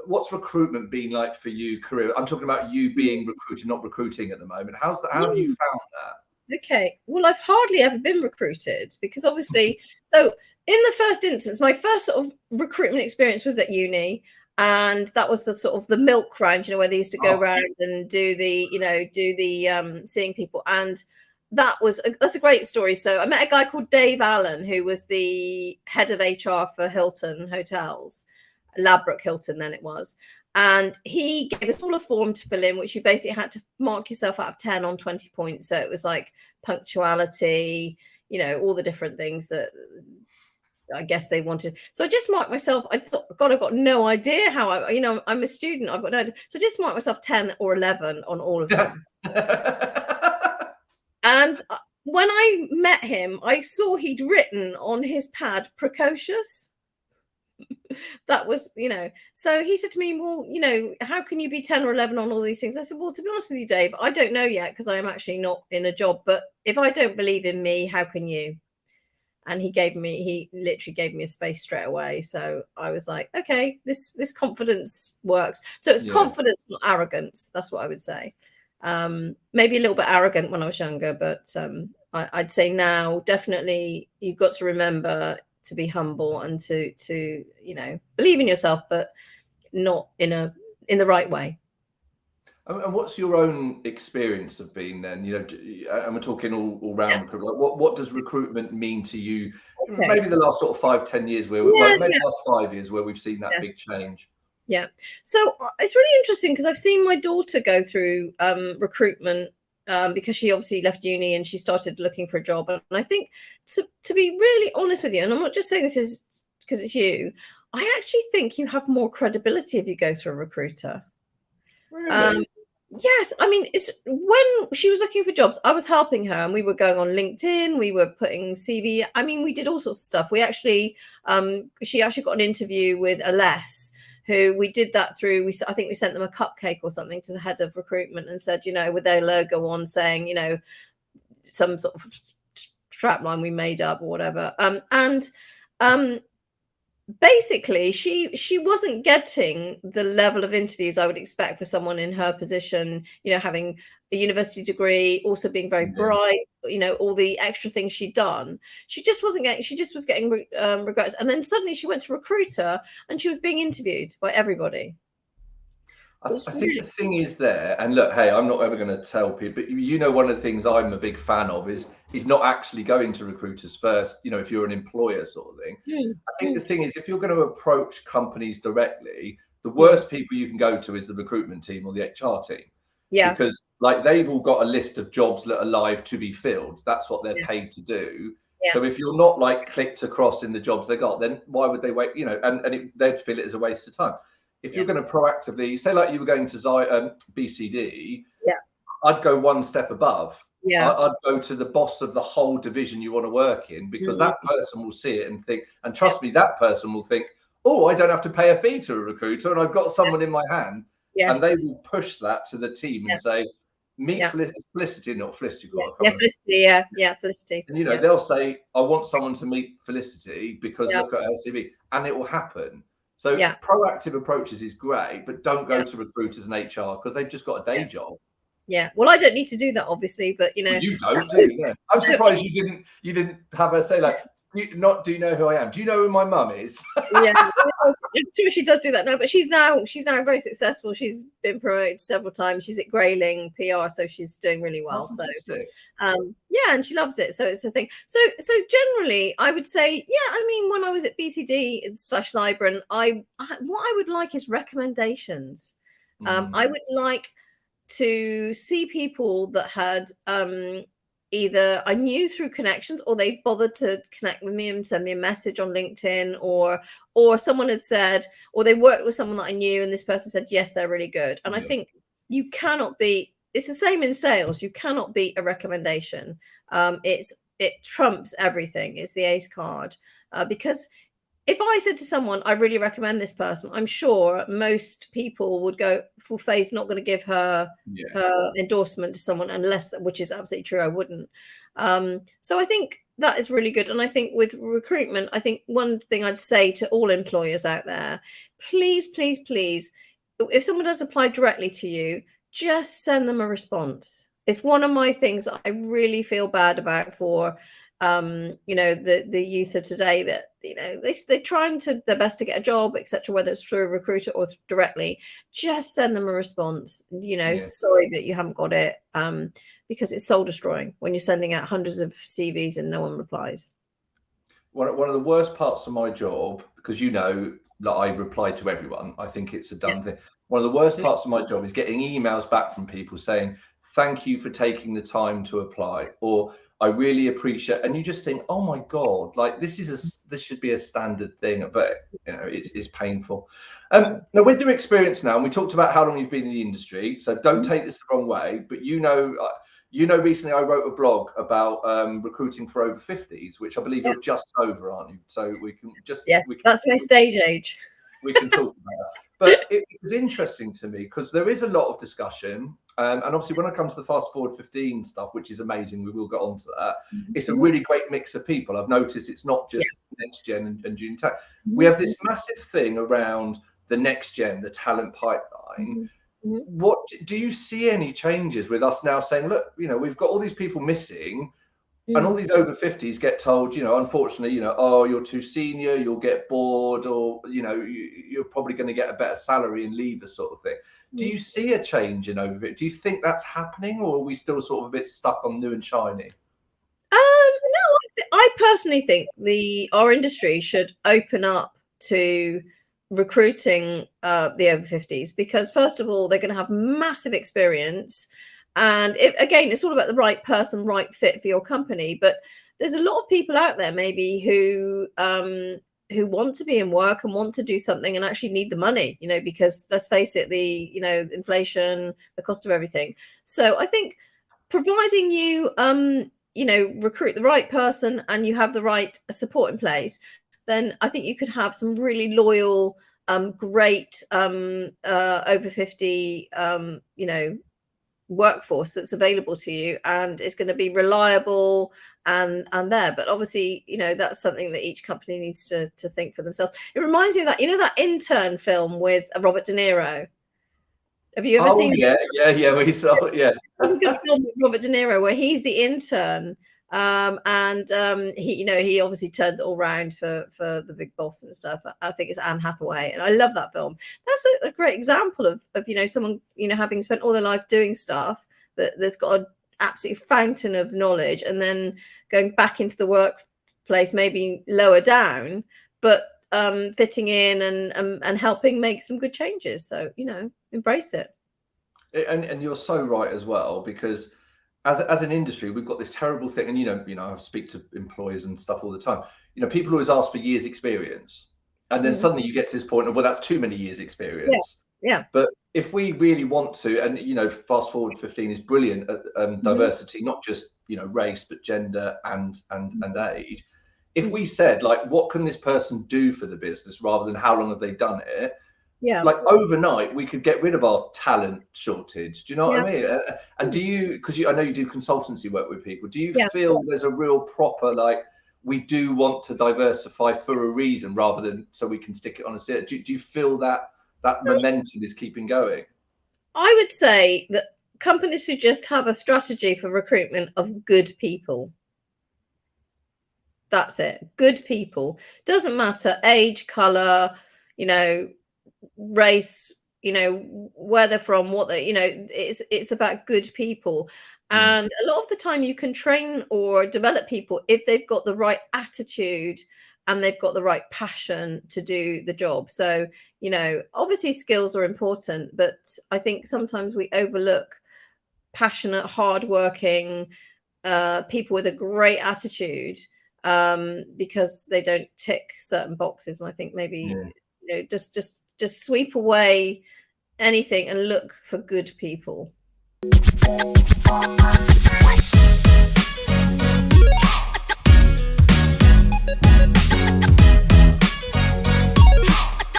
What's recruitment been like for you, career? I'm talking about you being recruited, not recruiting at the moment. How have you found that? Okay, well, I've hardly ever been recruited because obviously, so in the first instance, my first sort of recruitment experience was at uni. And that was the sort of the milk round, where they used to go around and do the seeing people. And that's a great story. So I met a guy called Dave Allen, who was the head of HR for Hilton Hotels, Ladbroke Hilton then it was. And he gave us all a form to fill in, which you basically had to mark yourself out of 10 on 20 points. So it was like punctuality, all the different things that I guess they wanted. So I just marked myself. I thought, God, I've got no idea how I'm a student. I've got no idea. So I just marked myself 10 or 11 on all of them. And when I met him, I saw he'd written on his pad precocious. That was, so he said to me, well, how can you be 10 or 11 on all these things? I said, well, to be honest with you, Dave, I don't know yet because I am actually not in a job. But if I don't believe in me, how can you? And he literally gave me a space straight away. So I was like, okay, this confidence works. So it's confidence, not arrogance. That's what I would say. Maybe a little bit arrogant when I was younger, but I'd say now definitely you've got to remember to be humble and to believe in yourself, but not in the right way. And what's your own experience of being then? And we're talking all round recruitment. What does recruitment mean to you? Okay. Maybe the last sort of 5-10 years maybe the last 5 years where we've seen that big change. Yeah. So it's really interesting because I've seen my daughter go through recruitment because she obviously left uni and she started looking for a job. And I think to be really honest with you, and I'm not just saying this because it's you, I actually think you have more credibility if you go through a recruiter. Really? Yes. I mean, it's when she was looking for jobs, I was helping her and we were going on LinkedIn. We were putting CV. I mean, we did all sorts of stuff. We actually, she actually got an interview with Aless, who we did that through. I think we sent them a cupcake or something to the head of recruitment and said, with their logo on saying, some sort of strapline we made up or whatever. Basically, she wasn't getting the level of interviews I would expect for someone in her position, having a university degree, also being very bright, all the extra things she'd done. She just was getting regrets. And then suddenly she went to recruiter and she was being interviewed by everybody. I think the thing is there, and look, hey, I'm not ever going to tell people, but one of the things I'm a big fan of is not actually going to recruiters first, if you're an employer sort of thing. I think the thing is, if you're going to approach companies directly, the worst people you can go to is the recruitment team or the HR team. Yeah. Because they've all got a list of jobs that are live to be filled. That's what they're paid to do. Yeah. So if you're not clicked across in the jobs they got, then why would they wait? They'd feel it as a waste of time. If you're going to proactively say, like you were going to BCD, I'd go one step above. Yeah, I'd go to the boss of the whole division you want to work in, because that person will see it and think, and trust me, that person will think, oh, I don't have to pay a fee to a recruiter, and I've got someone in my hand. Yes. And they will push that to the team and say, meet Felicity, not Felicity. Felicity, Felicity. And they'll say, I want someone to meet Felicity because look at her CV, and it will happen. So proactive approaches is great, but don't go to recruiters and HR because they've just got a day job. Yeah. Well, I don't need to do that, obviously, but Well, you don't, do you? I'm surprised you didn't have her say do you know who I am? Do you know who my mum is? Yeah, I'm sure she does do that now, but she's now very successful. She's been promoted several times. She's at Grayling PR, so she's doing really well. So and she loves it. So it's a thing. So generally, I would say, I mean, when I was at BCD / Cybran, what I would like is recommendations. I would like to see people that had either I knew through connections, or they bothered to connect with me and send me a message on LinkedIn, or someone had said, or they worked with someone that I knew and this person said, yes, they're really good. And I think you cannot beat, it's the same in sales. You cannot beat a recommendation. It trumps everything. It's the ace card, because if I said to someone, I really recommend this person, I'm sure most people would go, well, Fay's not going to give her endorsement to someone unless, which is absolutely true, I wouldn't. So I think that is really good. And I think with recruitment, I think one thing I'd say to all employers out there, please, please, please, if someone does apply directly to you, just send them a response. It's one of my things I really feel bad about for the youth of today, that they're trying their best to get a job, etc., whether it's through a recruiter or directly. Just send them a response. Sorry that you haven't got it, because it's soul destroying when you're sending out hundreds of CVs and no one replies. One of the worst parts of my job, because that I reply to everyone, I think it's a done thing. One of the worst parts of my job is getting emails back from people saying, thank you for taking the time to apply, or I really appreciate, and you just think, oh my God, like this should be a standard thing, but it's painful. Now with your experience now, and we talked about how long you've been in the industry, so don't take this the wrong way, but recently I wrote a blog about recruiting for over 50s, which I believe you're just over, aren't you? So we can just that's my stage age. We can talk about that. But it was interesting to me because there is a lot of discussion. And obviously, when it comes to the fast forward 15 stuff, which is amazing, we will get onto that. It's a really great mix of people. I've noticed it's not just next gen and junior tech. We have this massive thing around the next gen, the talent pipeline. What do you see any changes with us now saying, look, we've got all these people missing, and all these over 50s get told, unfortunately, oh, you're too senior, you'll get bored, or you're probably going to get a better salary and leave, a sort of thing. Do you see a change in over 50? Do you think that's happening, or are we still sort of a bit stuck on new and shiny? No, I personally think our industry should open up to recruiting the over 50s, because first of all, they're going to have massive experience, and it's all about the right person, right fit for your company. But there's a lot of people out there maybe who want to be in work and want to do something and actually need the money, because let's face it, the inflation, the cost of everything. So I think providing you recruit the right person and you have the right support in place, then I think you could have some really loyal, great over 50 workforce that's available to you, and it's going to be reliable and there. But obviously, that's something that each company needs to think for themselves. It reminds me of that, that Intern film with Robert De Niro. Have you ever seen? We saw it. Yeah, a good film with Robert De Niro where he's the intern, he obviously turns it all around for the big boss and stuff. I think it's Anne Hathaway, and I love that film. That's a great example of someone having spent all their life doing stuff that's got an absolute fountain of knowledge, and then going back into the workplace, maybe lower down, but fitting in and helping make some good changes. So embrace it. And you're so right as well, because as an industry, we've got this terrible thing, and I speak to employers and stuff all the time. People always ask for years experience, and then suddenly you get to this point of, well, that's too many years experience. Yeah. But if we really want to, and fast forward 15 is brilliant at diversity, not just race, but gender and age. If we said, like, what can this person do for the business rather than how long have they done it? Yeah, like overnight we could get rid of our talent shortage. Do you know what I mean? And do you, because I know you do consultancy work with people, do you feel there's a real proper, like, we do want to diversify for a reason rather than so we can stick it on a set? Do you feel that momentum is keeping going? I would say that companies should just have a strategy for recruitment of good people. That's it. Good people. Doesn't matter age, color, race, where they're from, what they, it's about good people. And a lot of the time you can train or develop people if they've got the right attitude and they've got the right passion to do the job. So, obviously skills are important, but I think sometimes we overlook passionate, hardworking people with a great attitude because they don't tick certain boxes. And I think maybe, just sweep away anything and look for good people.